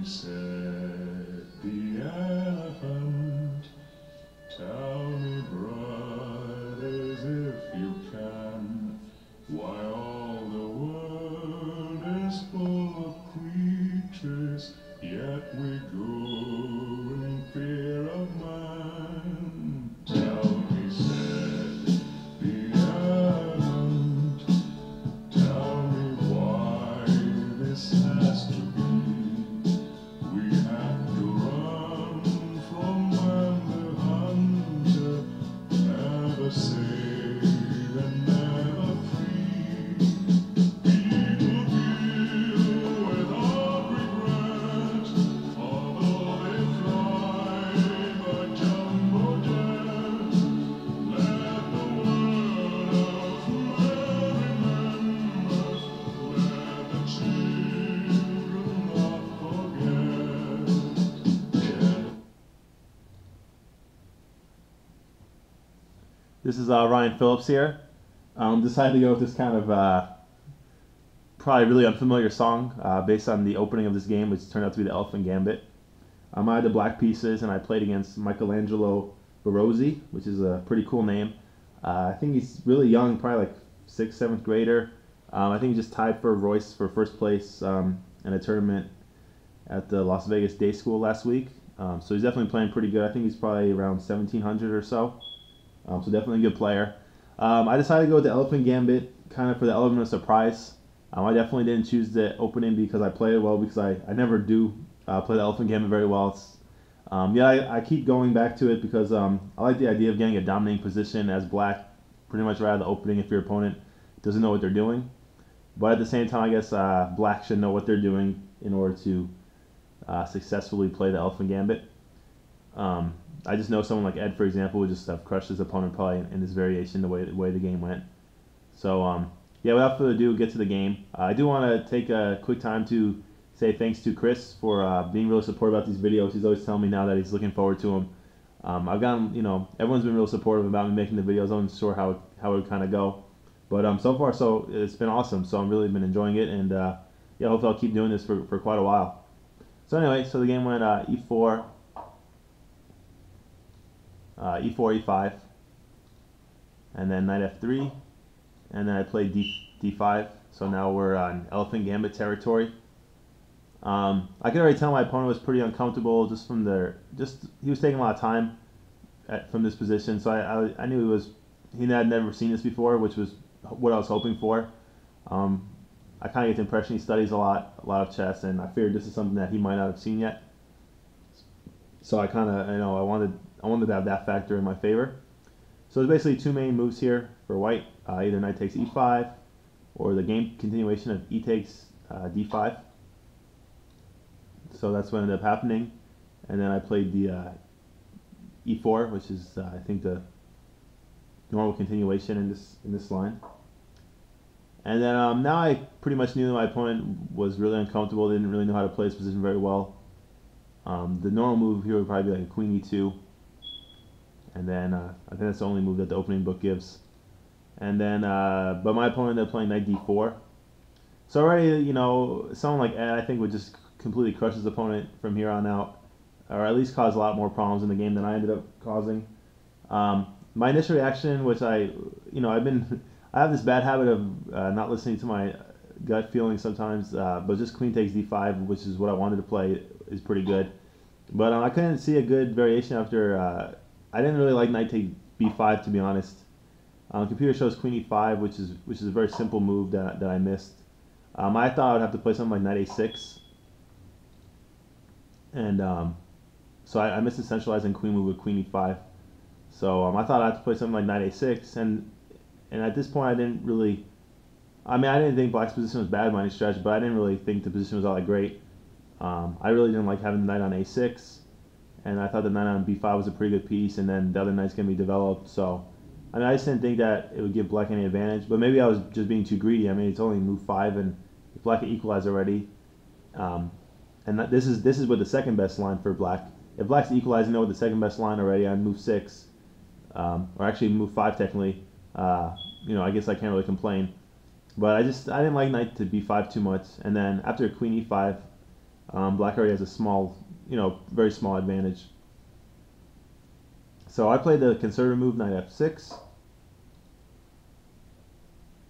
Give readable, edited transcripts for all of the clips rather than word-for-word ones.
said the elephant, tell me, brothers, if you can, why all the world is full of creatures, yet we go in fear of man. Tell me, said the elephant, tell me why this has to be. We have to run from when the hunter, never safe and never free. People deal without regret, although they fly by jumbo jet. Let the word of man remember, let the children not forget. This is Ryan Phillips here. Decided to go with this kind of probably really unfamiliar song based on the opening of this game, which turned out to be the Elephant Gambit. I had the black pieces, and I played against Michelangelo Barozzi, which is a pretty cool name. I think he's really young, probably like 6th, 7th grader. I think he just tied for Royce for first place in a tournament at the Las Vegas Day School last week. So he's definitely playing pretty good. I think he's probably around 1700 or so. So definitely a good player. I decided to go with the Elephant Gambit, kind of for the element of surprise. I definitely didn't choose the opening because I play it well, because I never do play the Elephant Gambit very well. It's, I keep going back to it because I like the idea of getting a dominating position as black pretty much right out of the opening if your opponent doesn't know what they're doing. But at the same time, I guess black should know what they're doing in order to successfully play the Elephant Gambit. I just know someone like Ed, for example, would just have crushed his opponent probably in this variation the way the game went. So yeah, without further ado, get to the game. I do want to take a quick time to say thanks to Chris for being really supportive about these videos. He's always telling me now that he's looking forward to them. I've gotten, everyone's been real supportive about me making the videos. I'm not sure how it would kind of go, but so far it's been awesome. So I've really been enjoying it, and yeah, hopefully I'll keep doing this for quite a while. So anyway, so the game went e4. E4, E5, and then knight F3, and then I played D5. So now we're on Elephant Gambit territory. I could already tell my opponent was pretty uncomfortable just from he was taking a lot of time from this position. So I knew he had never seen this before, which was what I was hoping for. I kind of get the impression he studies a lot of chess, and I figured this is something that he might not have seen yet. So I kind of, I wanted to have that factor in my favor. So there's basically two main moves here for white. Either knight takes e5, or the game continuation of e takes d5. So that's what ended up happening. And then I played the e4, which is I think the normal continuation in this line. And then now I pretty much knew that my opponent was really uncomfortable. They didn't really know how to play this position very well. The normal move here would probably be like a queen e2. And then I think that's the only move that the opening book gives. And then, but my opponent ended up playing knight d4. So already, someone like Ed, I think, would just completely crush his opponent from here on out, or at least cause a lot more problems in the game than I ended up causing. My initial reaction, which I have this bad habit of not listening to my gut feelings sometimes, but just queen takes d5, which is what I wanted to play, is pretty good. But I couldn't see a good variation after. I didn't really like knight take b5, to be honest. The computer shows queen e5, which is a very simple move that I missed. I thought I would have to play something like knight a6, and so I missed the centralizing queen move with queen e5. So I thought I had to play something like knight a6, and at this point I didn't really. I didn't think black's position was bad by any stretch, but I didn't really think the position was all that great. I really didn't like having the knight on a6. And I thought the knight on b5 was a pretty good piece, and then the other knight's going to be developed. So, I just didn't think that it would give black any advantage. But maybe I was just being too greedy. It's only move 5, and if black can equalize already. And this is with the second best line for black. If black's equalizing with the second best line already on move 6, or actually move 5 technically, I guess I can't really complain. But I didn't like knight to b5 too much. And then after queen e5, Black already has a small, very small advantage. So I played the conservative move, knight f6,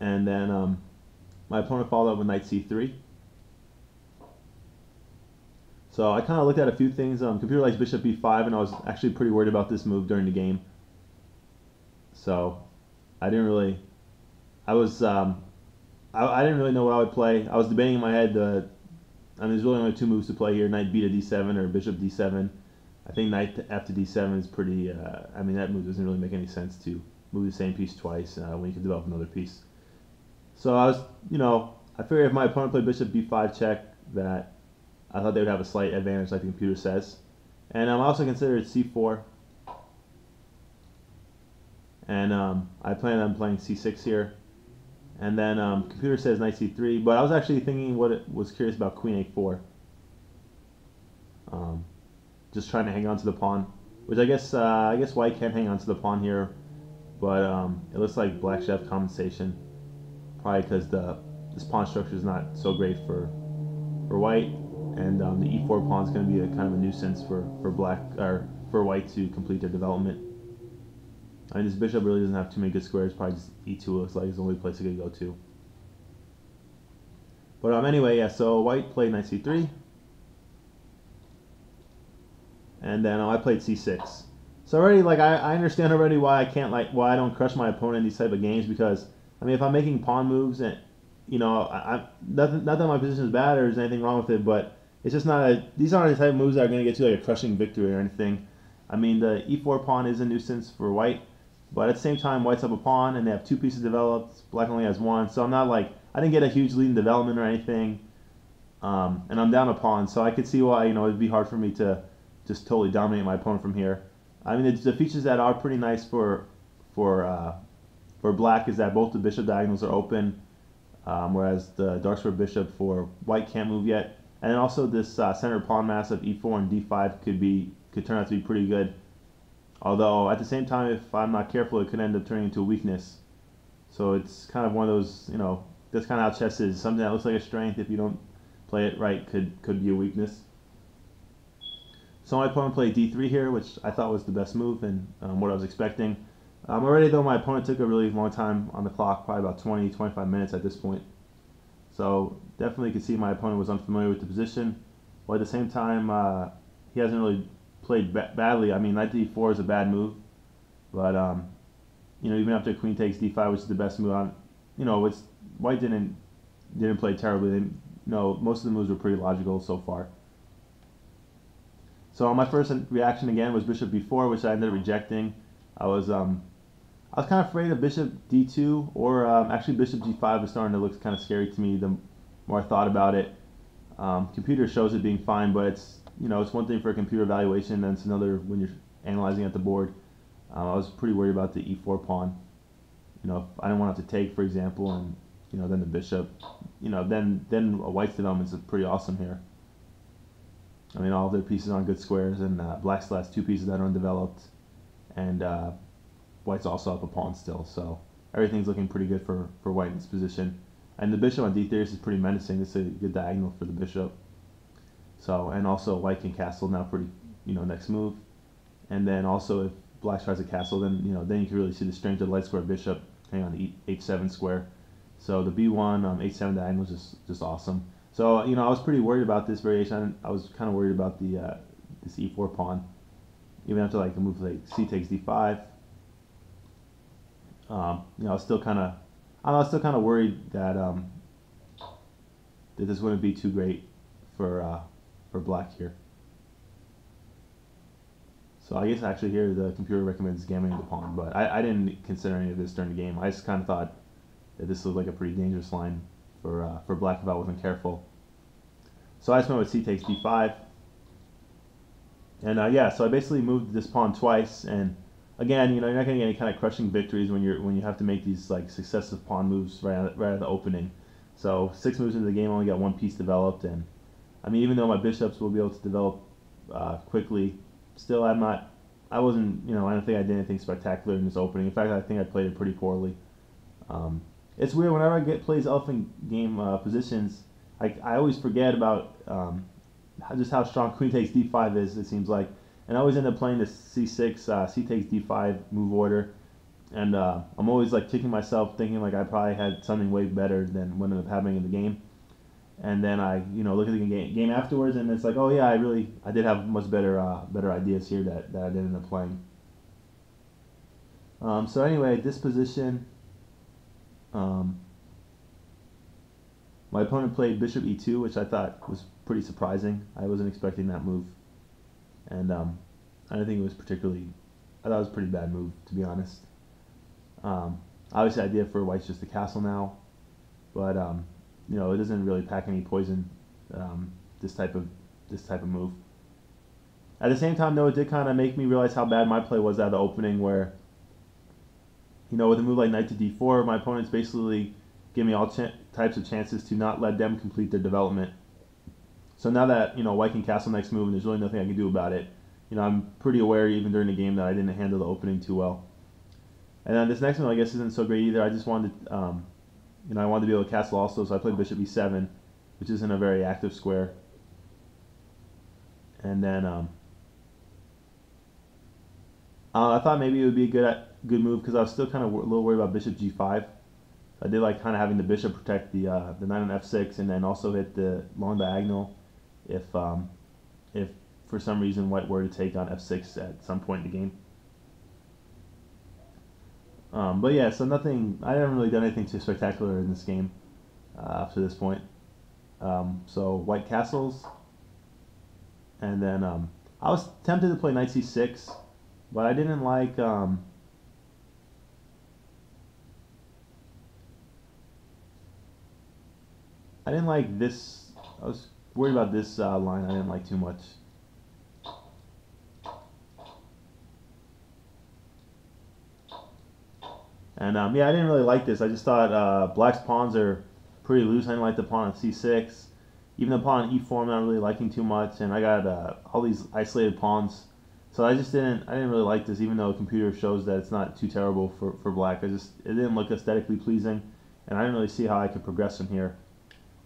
and then my opponent followed up with knight c3. So I kind of looked at a few things. Computer likes bishop b5, and I was actually pretty worried about this move during the game. So I didn't really, I didn't really know what I would play. I was debating in my head. There's really only two moves to play here: knight b to d7 or bishop d7. I think knight to f to d7 is pretty. That move doesn't really make any sense to move the same piece twice when you can develop another piece. So I figured if my opponent played bishop b5 check, that I thought they would have a slight advantage, like the computer says. And I also considered c4. And I plan on playing c6 here. And then computer says knight c3, but I was actually thinking was curious about queen a4. Just trying to hang on to the pawn, which I guess white can hang on to the pawn here, but it looks like black should have compensation, probably because this pawn structure is not so great for white, and the e4 pawn is going to be a kind of a nuisance for black or for white to complete their development. This bishop really doesn't have too many good squares. Probably just e2 looks like is the only place it could go to. But anyway, yeah. So white played knight c3, and then I played c6. So already, I understand already why I don't crush my opponent in these type of games, because if I'm making pawn moves and not that my position is bad or there's anything wrong with it, but it's just these aren't the type of moves that are going to get you like a crushing victory or anything. The e4 pawn is a nuisance for white. But at the same time, white's up a pawn, and they have two pieces developed. Black only has one, so I'm not I didn't get a huge lead in development or anything, and I'm down a pawn, so I could see why it'd be hard for me to just totally dominate my opponent from here. The features that are pretty nice for black is that both the bishop diagonals are open, whereas the dark square bishop for white can't move yet, and then also this center pawn mass of e4 and d5 could turn out to be pretty good. Although, at the same time, if I'm not careful, it could end up turning into a weakness. So it's kind of one of those, that's kind of how chess is. Something that looks like a strength, if you don't play it right, could be a weakness. So my opponent played d3 here, which I thought was the best move and what I was expecting. Already, though, my opponent took a really long time on the clock, probably about 20, 25 minutes at this point. So definitely could see my opponent was unfamiliar with the position. But at the same time, he hasn't really played badly. Knight to e4 is a bad move, but even after queen takes d5, which is the best move white didn't play terribly. Most of the moves were pretty logical so far. So my first reaction again was bishop b4, which I ended up rejecting. I was kind of afraid of bishop d2, or actually bishop g5 was starting to look kind of scary to me the more I thought about it. Computer shows it being fine, but it's one thing for a computer evaluation, and it's another when you're analyzing at the board. I was pretty worried about the e4 pawn. If I didn't want to have to take, for example, and then the bishop, then a white's development is pretty awesome here. All of their pieces are on good squares, and black still has two pieces that are undeveloped, and white's also up a pawn still. So everything's looking pretty good for white in this position. And the bishop on d3 is pretty menacing. This is a good diagonal for the bishop. So, and also white can castle now pretty, next move. And then also if black tries to castle, then, then you can really see the strength of the light square bishop hang on the h7 square. So the b1, h7 diagonal is just awesome. So, I was pretty worried about this variation. I was kind of worried about the this e4 pawn. Even after a move like c takes d5, I was still kind of worried that that this wouldn't be too great for black here. So I guess actually here the computer recommends gambiting the pawn, but I didn't consider any of this during the game. I just kind of thought that this looked like a pretty dangerous line for black if I wasn't careful. So I just went with c takes d5, and yeah, so I basically moved this pawn twice, and again, you're not going to get any kind of crushing victories when you have to make these successive pawn moves right at the opening. So 6 moves into the game, I only got one piece developed, and even though my bishops will be able to develop quickly, still I don't think I did anything spectacular in this opening. In fact, I think I played it pretty poorly. It's weird, whenever I plays elephant game positions, I always forget about just how strong queen takes d5 is, it seems like. And I always end up playing this c6, c takes d5 move order. And I'm always like kicking myself, thinking like I probably had something way better than what ended up happening in the game. And then I, look at the game afterwards, and it's like, oh yeah, I did have much better ideas here that I did end up playing. So anyway, this position, my opponent played bishop e2, which I thought was pretty surprising. I wasn't expecting that move, and I didn't think it was particularly. I thought it was a pretty bad move, to be honest. Obviously, idea for white's just a castle now, but it doesn't really pack any poison. This type of move. At the same time, though, it did kind of make me realize how bad my play was at the opening, where with a move like knight to d4, my opponents basically give me all types of chances to not let them complete their development. So now that white can castle next move, and there's really nothing I can do about it, I'm pretty aware even during the game that I didn't handle the opening too well. And then this next move, I guess, isn't so great either. I just wanted, I wanted to be able to castle also, so I played bishop e7, which isn't a very active square. And then I thought maybe it would be a good move because I was still kind of a little worried about bishop g5. I did like kind of having the bishop protect the knight on f6, and then also hit the long diagonal if for some reason white were to take on f6 at some point in the game. But yeah, so nothing. I haven't really done anything too spectacular in this game up to this point. So white castles, and then I was tempted to play knight c6, but I didn't like. I didn't like this. I was worried about this line. I didn't like too much. And yeah, I didn't really like this. I just thought black's pawns are pretty loose. I didn't like the pawn on c6. Even the pawn on e4 I'm not really liking too much. And I got all these isolated pawns. So I didn't really like this, even though the computer shows that it's not too terrible for black. It didn't look aesthetically pleasing. And I didn't really see how I could progress from here.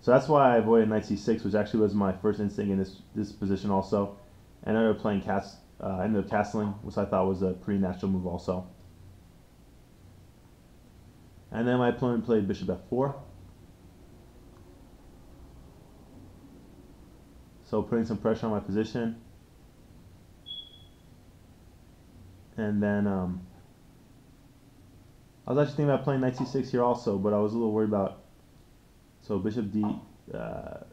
So that's why I avoided knight c6, which actually was my first instinct in this position also. And I ended up playing ended up castling, which I thought was a pretty natural move also. And then my opponent played bishop f4. So putting some pressure on my position. And then I was actually thinking about playing knight c6 here also, but I was a little worried about. So bishop d to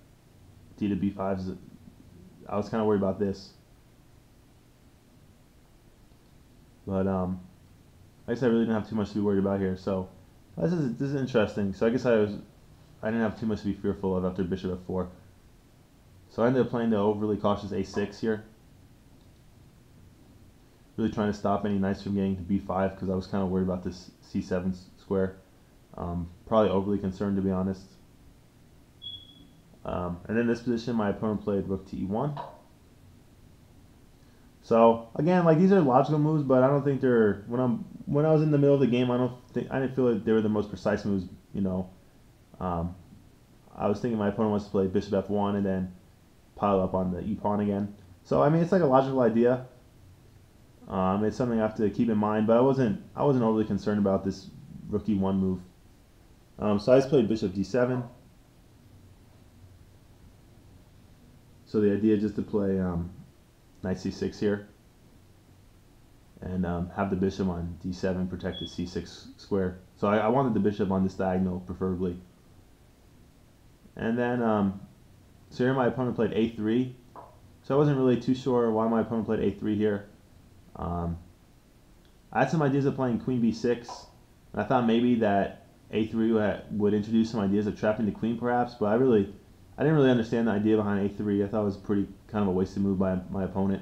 b5 I was kind of worried about this. But I guess I really didn't have too much to be worried about here. So this is interesting. So I guess I didn't have too much to be fearful of after bishop f4. So I ended up playing the overly cautious a6 here. Really trying to stop any knights from getting to b5 because I was kind of worried about this c7 square. Probably overly concerned, to be honest. And then in this position, my opponent played rook to e1. So again, like these are logical moves, but I don't think they're when I was in the middle of the game, I didn't feel like they were the most precise moves. I was thinking my opponent wants to play bishop f1 and then pile up on the e pawn again. So I mean, it's like a logical idea. It's something I have to keep in mind, but I wasn't overly concerned about this rook e1 move. So I just played bishop d7. So the idea is just to play knight c6 here, and have the bishop on d7 protect the c6 square. So I wanted the bishop on this diagonal preferably. And then so here my opponent played a3. So I wasn't really too sure why my opponent played a3 here. I had some ideas of playing queen b6, and I thought maybe that a3 would introduce some ideas of trapping the queen perhaps, but I didn't really understand the idea behind a3. I thought it was pretty kind of a wasted move by my opponent.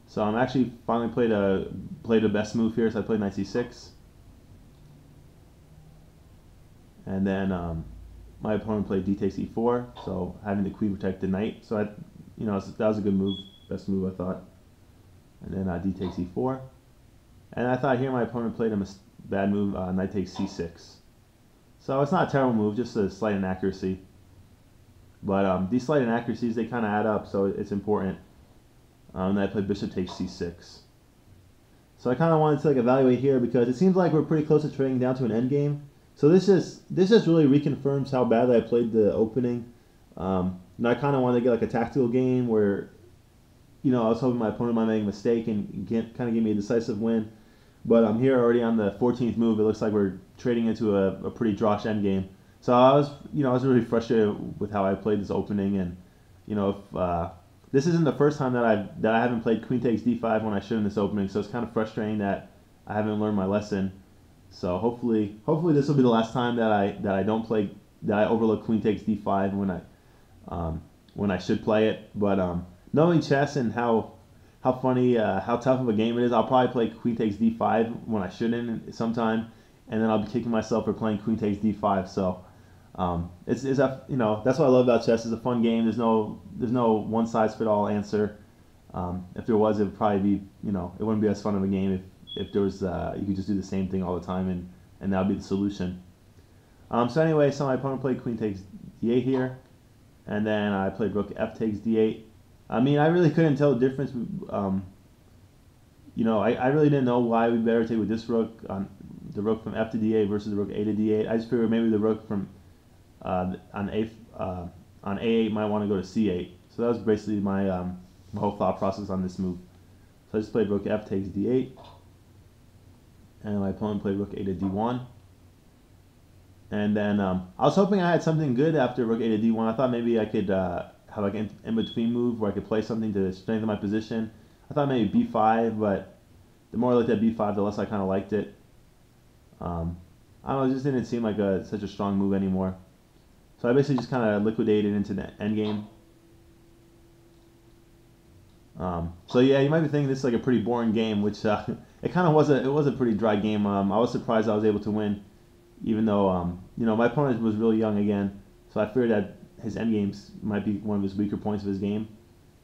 So I'm actually finally played a best move here. So I played knight c6, and then my opponent played d takes e4. So having the queen protect the knight. So that was a good move, best move I thought. And then d takes e4, and I thought here my opponent played a bad move, knight takes c6. So it's not a terrible move, just a slight inaccuracy. But these slight inaccuracies, they kind of add up, so it's important. And then I played bishop takes c6. So I kind of wanted to like evaluate here because it seems like we're pretty close to trading down to an endgame. So this just really reconfirms how badly I played the opening. And I kind of wanted to get like a tactical game where, I was hoping my opponent might make a mistake and kind of give me a decisive win. But I'm here already on the 14th move. It looks like we're trading into a pretty drawish endgame. So I was really frustrated with how I played this opening, and if this isn't the first time that I haven't played queen takes d5 when I should in this opening, so it's kind of frustrating that I haven't learned my lesson. So hopefully this will be the last time that I overlook queen takes d5 when I should play it. But knowing chess and how funny, how tough of a game it is, I'll probably play queen takes d5 when I shouldn't sometime, and then I'll be kicking myself for playing queen takes d5. So that's what I love about chess. It's a fun game. There's no one size fit all answer. If there was, it would probably be it wouldn't be as fun of a game if there was you could just do the same thing all the time and that would be the solution. So anyway, so my opponent played queen takes d8 here, and then I played rook f takes d8. I mean, I really couldn't tell the difference. I really didn't know why we better take with this rook on the rook from f to d8 versus the rook a to d8. I just figured maybe the rook from on a8 might want to go to c8. So that was basically my whole thought process on this move. So I just played rook f takes d8, and my opponent played rook a to d1. And then I was hoping I had something good after rook a to d1. I thought maybe I could have like an in-between move where I could play something to strengthen my position. I thought maybe b5, but the more I looked at b5, the less I kind of liked it. I don't know, it just didn't seem like such a strong move anymore. So I basically just kind of liquidated into the endgame. So yeah, you might be thinking this is like a pretty boring game, which it kind of was. It was a pretty dry game. I was surprised I was able to win, even though my opponent was really young again. So I figured that his endgames might be one of his weaker points of his game,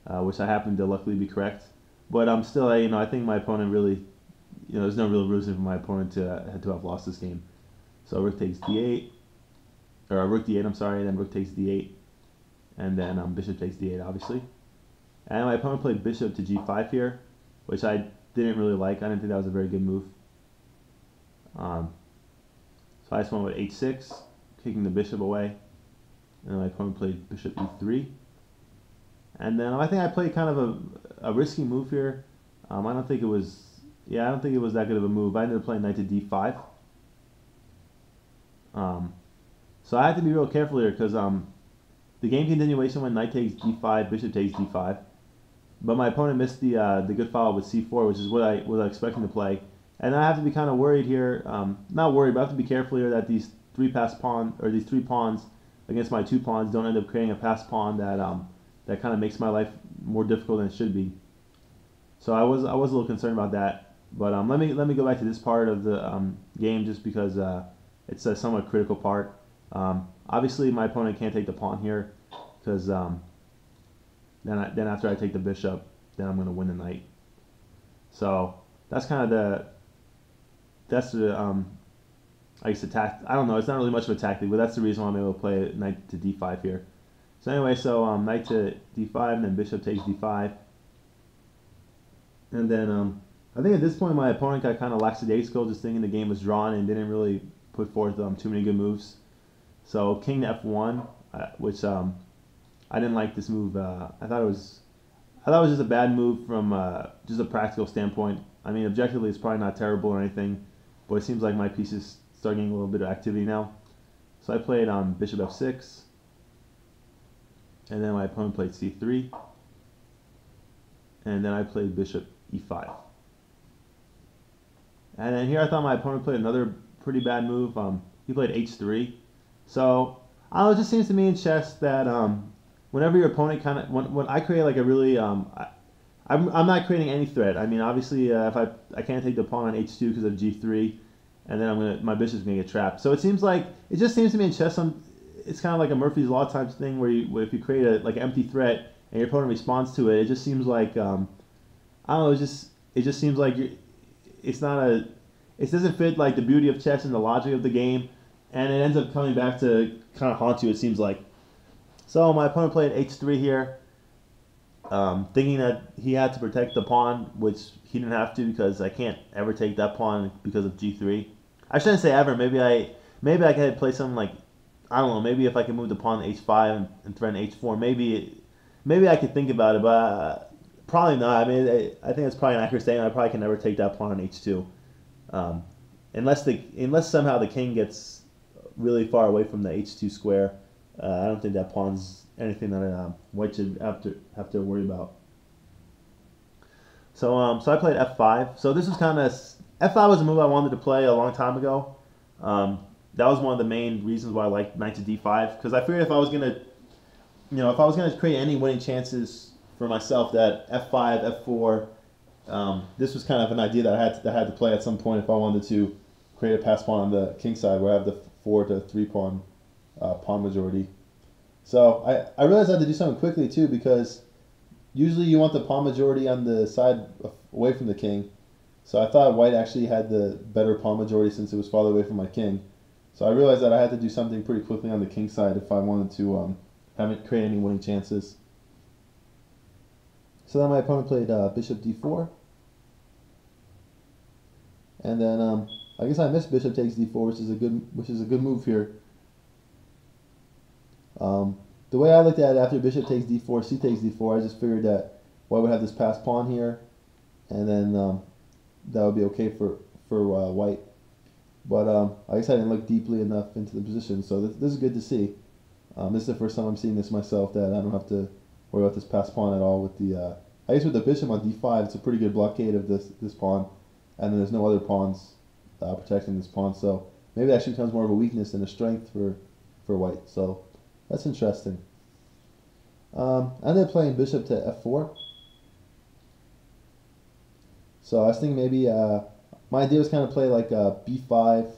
which I happened to luckily be correct. But still, I think my opponent really, there's no real reason for my opponent to have lost this game. So rook takes d8, or rook d8, I'm sorry, then rook takes d8, and then bishop takes d8, obviously. And my opponent played bishop to g5 here, which I didn't really like. I didn't think that was a very good move. So I just went with h6, kicking the bishop away. And my opponent played bishop e3. And then I think I played kind of a risky move here. I don't think it was that good of a move. I ended up playing knight to d5. So I had to be real careful here because the game continuation went knight takes d5, bishop takes d5. But my opponent missed the good follow with c4, which is what I was expecting to play. And I have to be kind of worried here. Not worried, but I have to be careful here that these three pawns against my 2 pawns don't end up creating a passed pawn that kind of makes my life more difficult than it should be. So I was a little concerned about that. But let me go back to this part of the game just because it's a somewhat critical part. Obviously, my opponent can't take the pawn here because then after I take the bishop, then I'm going to win the knight. So that's kind of I guess the I don't know. It's not really much of a tactic, but that's the reason why I'm able to play knight to d5 here. So anyway, so knight to d5, and then bishop takes d5, and then I think at this point my opponent got kind of lackadaisical, just thinking the game was drawn and didn't really put forth too many good moves. So king to f1, which I didn't like this move. I thought it was just a bad move from just a practical standpoint. I mean, objectively, it's probably not terrible or anything, but it seems like my pieces start getting a little bit of activity now. So I played bishop f6, and then my opponent played c3, and then I played bishop e5. And then here I thought my opponent played another pretty bad move. He played h3. So I don't know, it just seems to me in chess that whenever your opponent when I create like a really I'm not creating any threat. I mean, obviously if I can't take the pawn on h2 because of g3, and then my bishop's gonna get trapped. So it just seems to me in chess it's kind of like a Murphy's Law type thing where if you create an empty threat and your opponent responds to it, it just seems like I don't know. It just seems like it doesn't fit like the beauty of chess and the logic of the game, and it ends up coming back to kind of haunt you. It seems like. So my opponent played h3 here, thinking that he had to protect the pawn, which he didn't have to because I can't ever take that pawn because of g3. I shouldn't say ever. Maybe I could play something like, I don't know. Maybe if I can move the pawn to h5 and threaten h4, maybe I could think about it, but probably not. I mean, I think it's probably an accurate statement. I probably can never take that pawn on h2, unless somehow the king gets really far away from the h2 square. I don't think that pawn's anything that white should have to worry about. So I played f5. So this was kind of f5 was a move I wanted to play a long time ago. That was one of the main reasons why I liked knight to d5, because I figured if I was gonna create any winning chances for myself, that f5, f4, this was kind of an idea that I had to play at some point if I wanted to create a pass pawn on the king side where I have the 4 to 3 pawn pawn majority. So I realized I had to do something quickly too, because usually you want the pawn majority on the side away from the king. So I thought white actually had the better pawn majority since it was farther away from my king. So I realized that I had to do something pretty quickly on the king side if I wanted to have it create any winning chances. So then my opponent played bishop d4. And then I guess I missed bishop takes d4, which is a good move here. The way I looked at it, after bishop takes d4, c takes d4, I just figured that white would have this passed pawn here, and then that would be okay for white. But I guess I didn't look deeply enough into the position, so this is good to see. This is the first time I'm seeing this myself, that I don't have to worry about this passed pawn at all. With the I guess with the bishop on d5, it's a pretty good blockade of this pawn, and then there's no other pawns protecting this pawn, so maybe that actually becomes more of a weakness than a strength for white. So that's interesting. I ended up playing bishop to f4. So I was thinking maybe my idea was kind of play like b5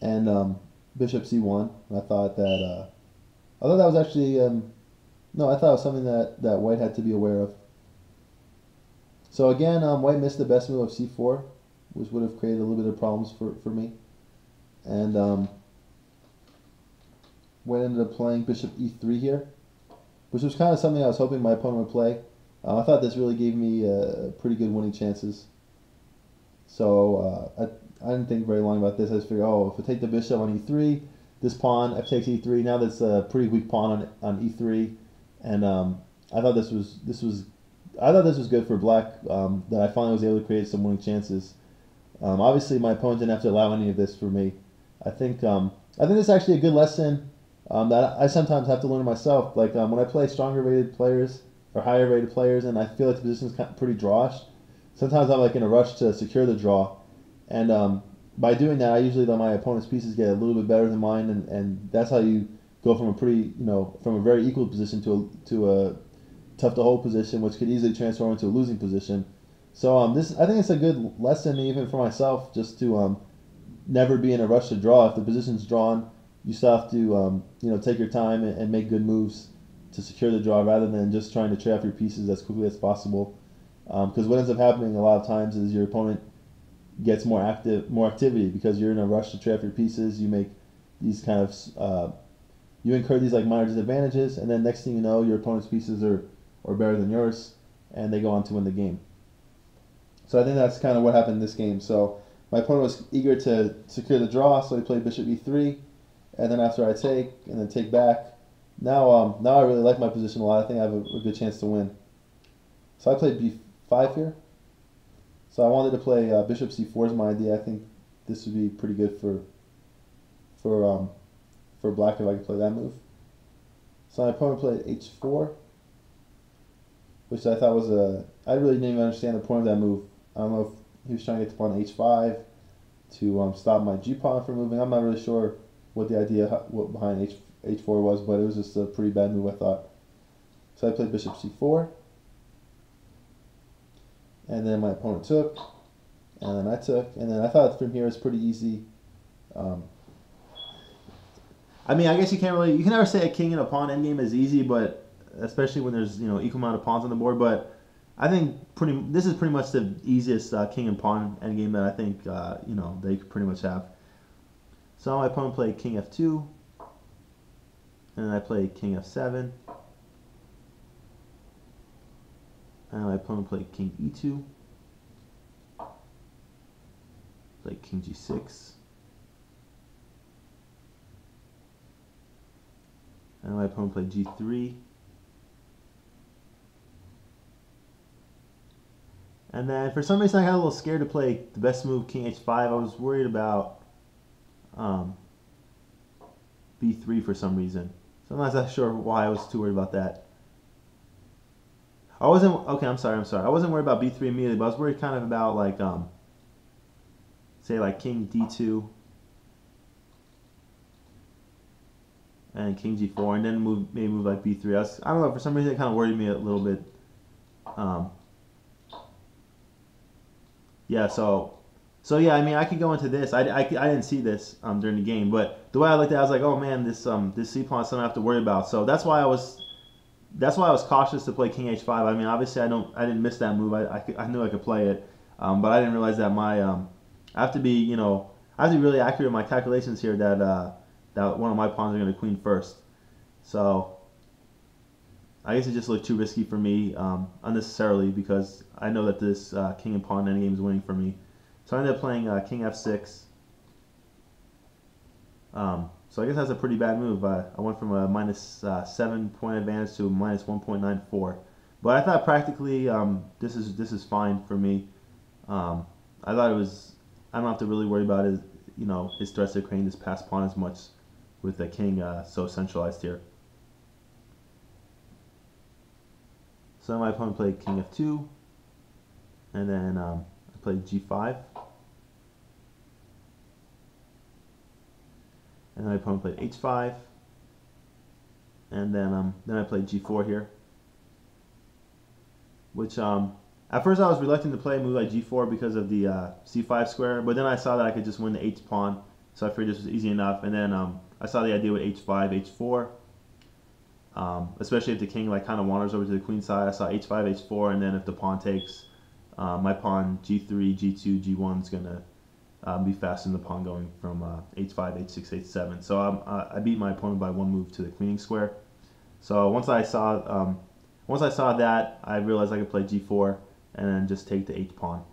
and bishop c1. I thought that was actually no, I thought it was something that white had to be aware of. So again, white missed the best move of c4, which would have created a little bit of problems for me. And white ended up playing bishop e3 here, which was kind of something I was hoping my opponent would play. I thought this really gave me pretty good winning chances. So I didn't think very long about this. I just figured, oh, if I take the bishop on e3, this pawn, f takes e3, now that's a pretty weak pawn on e3, and I thought this was good for black. That I finally was able to create some winning chances. Obviously, my opponent didn't have to allow any of this for me. I think this is actually a good lesson that I sometimes have to learn myself. Like when I play stronger rated players or higher rated players, and I feel like the position is kind of pretty drawish. Sometimes I'm like in a rush to secure the draw, and by doing that, I usually let my opponent's pieces get a little bit better than mine, and that's how you go from from a very equal position to a tough to hold position, which could easily transform into a losing position. So I think it's a good lesson even for myself, just to never be in a rush to draw. If the position's drawn, you still have to take your time and make good moves to secure the draw, rather than just trying to trade off your pieces as quickly as possible. Because what ends up happening a lot of times is your opponent gets more activity because you're in a rush to trade off your pieces. You make these kind of you incur these like minor disadvantages, and then next thing you know, your opponent's pieces are better than yours, and they go on to win the game. So I think that's kind of what happened in this game. So my opponent was eager to secure the draw, so he played bishop e3, and then after I take and then take back, now I really like my position a lot. I think I have a good chance to win. So I played b5 here. So I wanted to play bishop c4 is my idea. I think this would be pretty good for black if I could play that move. So my opponent played h4, which I thought was I really didn't even understand the point of that move. I don't know if he was trying to get the pawn h5 to stop my g-pawn from moving. I'm not really sure what the idea behind h4 was, but it was just a pretty bad move, I thought. So I played bishop c4, and then my opponent took, and then I took, and then I thought from here it was pretty easy. I mean, I guess you can never say a king and a pawn endgame is easy, but especially when there's equal amount of pawns on the board. But I think this is pretty much the easiest king and pawn endgame that I think they could pretty much have. So my opponent played king f2, And then I played king f7. And my opponent played king e2. Played king g6. And my opponent played g3. And then for some reason I got a little scared to play the best move, king h5. I was worried about b3 for some reason. So I'm not sure why I was too worried about that. I wasn't, okay, I'm sorry. I wasn't worried about b3 immediately, but I was worried kind of about like, say like king d2 and king g4, and then maybe move like b3. I don't know, for some reason it kind of worried me a little bit. Yeah, so yeah, I mean, I could go into this. I didn't see this during the game, but the way I looked at it, I was like, oh man, this c pawn is something I have to worry about. So that's why I was cautious to play king h5. I mean, obviously I didn't miss that move. I knew I could play it, but I didn't realize that I have to be really accurate in my calculations here, that that one of my pawns are going to queen first. So I guess it just looked too risky for me unnecessarily, because I know that this king and pawn endgame is winning for me. So I ended up playing king f6. So I guess that's a pretty bad move. I went from a -7 point advantage to a -1.94. But I thought practically this is fine for me. I thought it was, I don't have to really worry about his threats to creating this passed pawn as much with the king so centralized here. So my opponent played king f2, and then I played g5, and then my opponent played h5, and then I played g4 here, which at first I was reluctant to play a move like g4 because of the c5 square, but then I saw that I could just win the h pawn, so I figured this was easy enough. And then I saw the idea with h5, h4. Especially if the king like kind of wanders over to the queen side. I saw h5, h4, and then if the pawn takes, my pawn g3, g2, g1 is gonna be faster than the pawn going from h5, h6, h7. So I beat my opponent by one move to the queening square. So once I saw that, I realized I could play g4 and then just take the h pawn.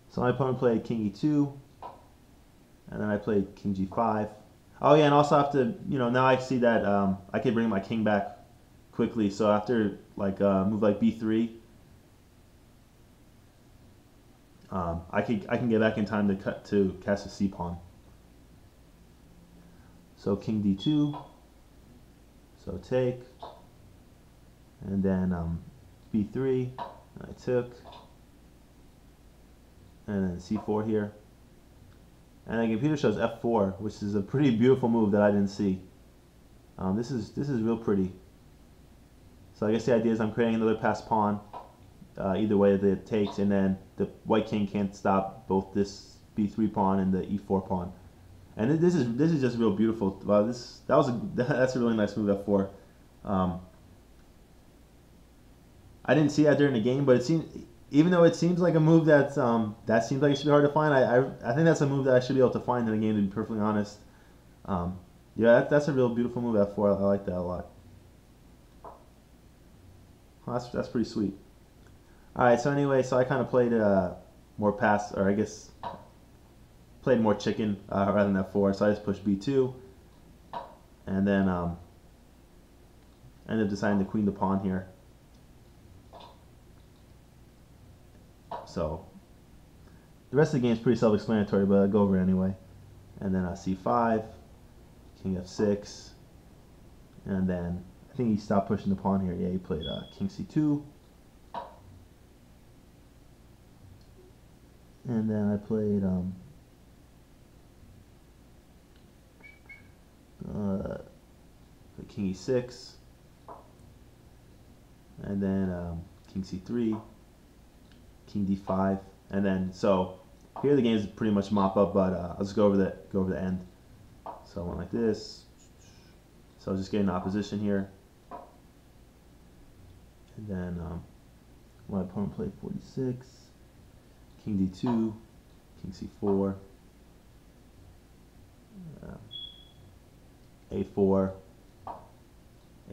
So my opponent played king e2, and then I played king g5. Oh yeah, and also I have to, now I see that I can bring my king back quickly. So after like move like b3, I can get back in time to cast a c pawn. So king d2, so take, and then b3, I took, and then c4 here. And the computer shows f4, which is a pretty beautiful move that I didn't see. This is real pretty. So I guess the idea is I'm creating another passed pawn, either way that it takes, and then the white king can't stop both this b3 pawn and the e4 pawn. And this is just real beautiful. Wow, that's a really nice move, f4. I didn't see that during the game, but it seemed, even though it seems like a move that seems like it should be hard to find, I think that's a move that I should be able to find in the game, to be perfectly honest. Yeah, that's a real beautiful move, f4. I like that a lot. Well, that's pretty sweet. All right, so anyway, so I kind of played more pass, or I guess played more chicken rather than f4. So I just pushed b2, and then ended up deciding to queen the pawn here. So the rest of the game is pretty self-explanatory, but I'll go over it anyway. And then c5, king f6, and then I think he stopped pushing the pawn here. Yeah, he played king c2, and then I played king e6, and then king c3, king d5, and then so here the game is pretty much mop up, but I'll just go over the end. So I went like this. So I was just getting opposition here, and then my opponent played 46, king d2, king c4, A4,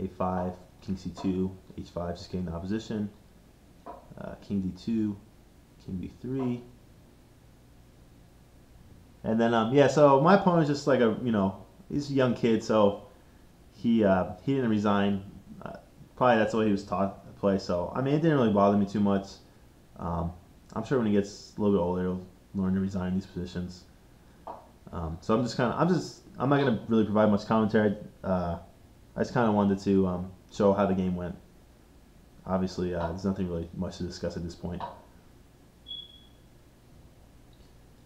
A5, King C2, H5, just getting the opposition. King D2, King B3. And then, yeah, so my opponent's just like he's a young kid, so he didn't resign. Probably that's the way he was taught to play, so, I mean, it didn't really bother me too much. I'm sure when he gets a little bit older, he'll learn to resign these positions. So I'm not going to really provide much commentary. I just kind of wanted to show how the game went. Obviously, there's nothing really much to discuss at this point.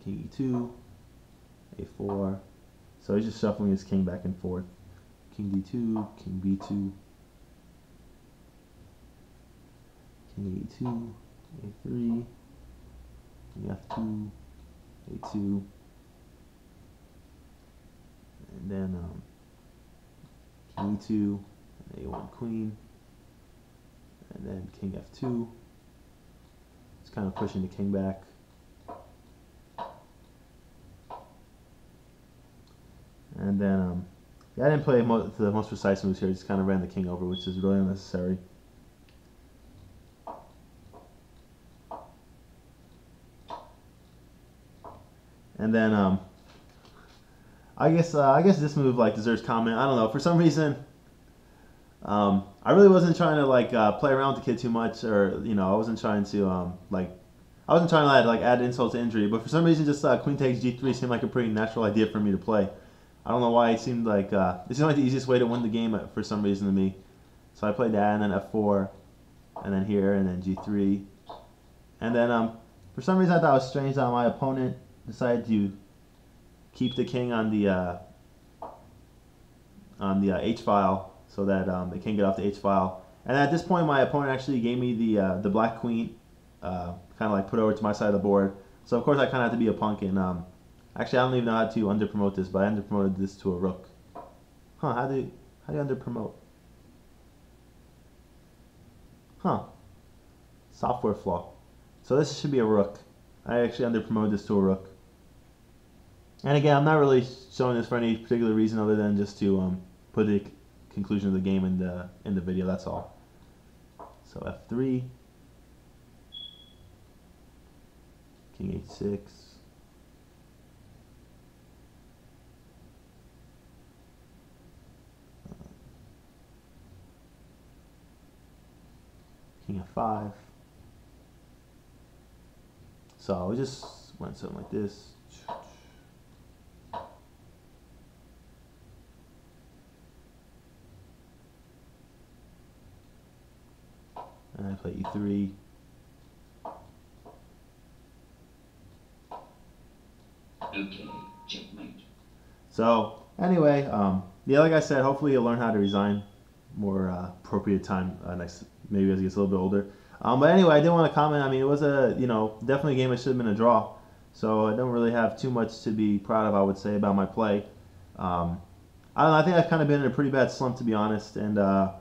King E2, A4. So he's just shuffling his king back and forth. King D2, King B2, King E2, A3, King F2, A2, and then King E2, and A1 Queen, and then King F2. It's kind of pushing the king back. And then, yeah, I didn't play the most precise moves here. I just kind of ran the king over, which is really unnecessary. And then, I guess this move deserves comment. I don't know. For some reason, I really wasn't trying to play around with the kid too much, or I wasn't trying to I wasn't trying to add insult to injury. But for some reason, just queen takes G3 seemed like a pretty natural idea for me to play. I don't know why it seemed like the easiest way to win the game for some reason to me. So I played that, and then F4, and then here, and then G3, and then for some reason I thought it was strange that my opponent decided to keep the king on the H file, so that they can't get off the H file. And at this point, my opponent actually gave me the black queen, kind of put over to my side of the board. So of course I kind of had to be a punk and actually, I don't even know how to under-promote this, but I under-promoted this to a rook. Huh, how do you under-promote? Huh. Software flaw. So this should be a rook. I actually under-promoted this to a rook. And again, I'm not really showing this for any particular reason other than just to put the conclusion of the game in the video, that's all. So F3. King H6. King F5. So we just went something like this. And I play E3. Okay, checkmate. So anyway, yeah, like I said, hopefully you'll learn how to resign more appropriate time next, maybe as he gets a little bit older. But anyway, I did want to comment. I mean, it was a definitely a game that should have been a draw. So I don't really have too much to be proud of, I would say, about my play. I don't know. I think I've kind of been in a pretty bad slump, to be honest, and I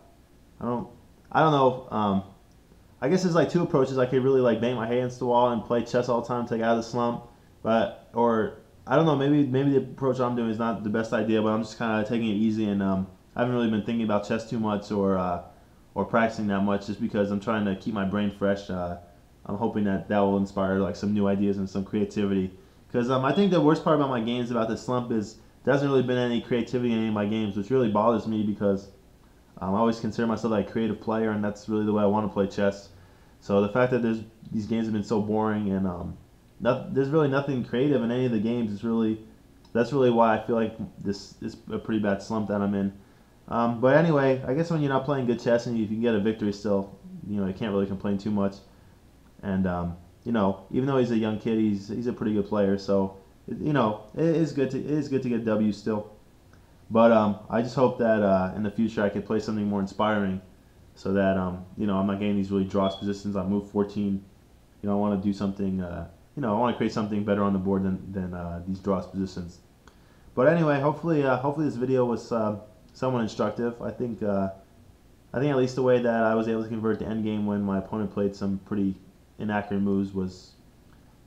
don't know. I guess there's two approaches. I could really bang my head against the wall and play chess all the time to get out of the slump, or I don't know. Maybe the approach I'm doing is not the best idea, but I'm just kind of taking it easy, and I haven't really been thinking about chess too much or practicing that much, just because I'm trying to keep my brain fresh. I'm hoping that will inspire some new ideas and some creativity. Because I think the worst part about my games, about this slump, is there hasn't really been any creativity in any of my games, which really bothers me because I always consider myself a creative player, and that's really the way I want to play chess. So the fact that these games have been so boring and there's really nothing creative in any of the games, that's really why I feel like this is a pretty bad slump that I'm in. But anyway, I guess when you're not playing good chess and you can get a victory still, you can't really complain too much. And even though he's a young kid, he's a pretty good player. So it is good to get a W still. But I just hope that in the future I could play something more inspiring, so that I'm not getting these really draw positions on move 14. I want to do something. I want to create something better on the board than these draw positions. But anyway, hopefully this video was somewhat instructive. I think at least the way that I was able to convert to endgame when my opponent played some pretty inaccurate moves was,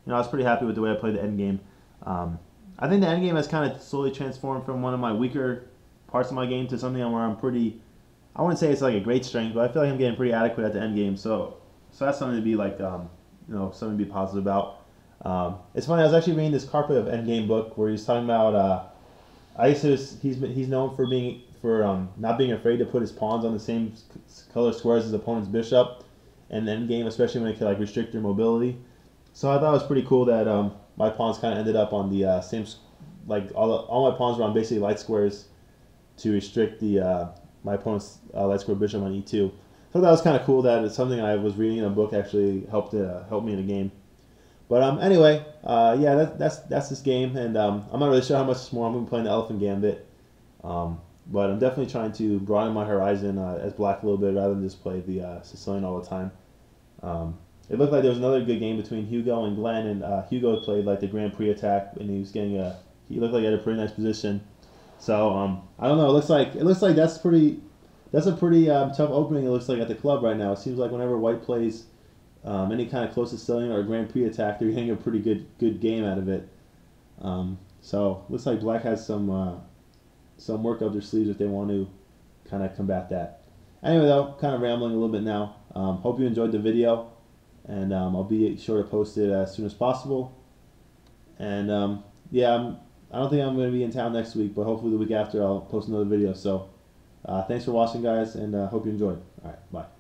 I was pretty happy with the way I played the endgame. I think the endgame has kind of slowly transformed from one of my weaker parts of my game to something where I'm pretty. I wouldn't say it's like a great strength, but I feel like I'm getting pretty adequate at the end game. So that's something to be like, something to be positive about. It's funny. I was actually reading this Carpet of Endgame book where he's talking about Isis. He's known for not being afraid to put his pawns on the same color squares as his opponent's bishop, and endgame, especially when it could like restrict their mobility. So I thought it was pretty cool that my pawns kind of ended up on the same, like all my pawns were on basically light squares to restrict my opponent's light square bishop on e2. So that was kind of cool that it's something I was reading in a book actually helped me in a game. But anyway, yeah, that's this game, and I'm not really sure how much more I'm going to be playing the Elephant Gambit. But I'm definitely trying to broaden my horizon as black a little bit rather than just play the Sicilian all the time. It looked like there was another good game between Hugo and Glenn, and Hugo played like the Grand Prix attack, and he was getting he looked like he had a pretty nice position. So I don't know. It looks like that's a pretty tough opening. It looks like at the club right now. It seems like whenever White plays any kind of close Sicilian or Grand Prix attack, they're getting a pretty good game out of it. So looks like Black has some work up their sleeves if they want to kind of combat that. Anyway, though, kind of rambling a little bit now. Hope you enjoyed the video, and I'll be sure to post it as soon as possible. And yeah, I don't think I'm going to be in town next week, but hopefully the week after I'll post another video. So thanks for watching, guys, and hope you enjoyed. All right, bye.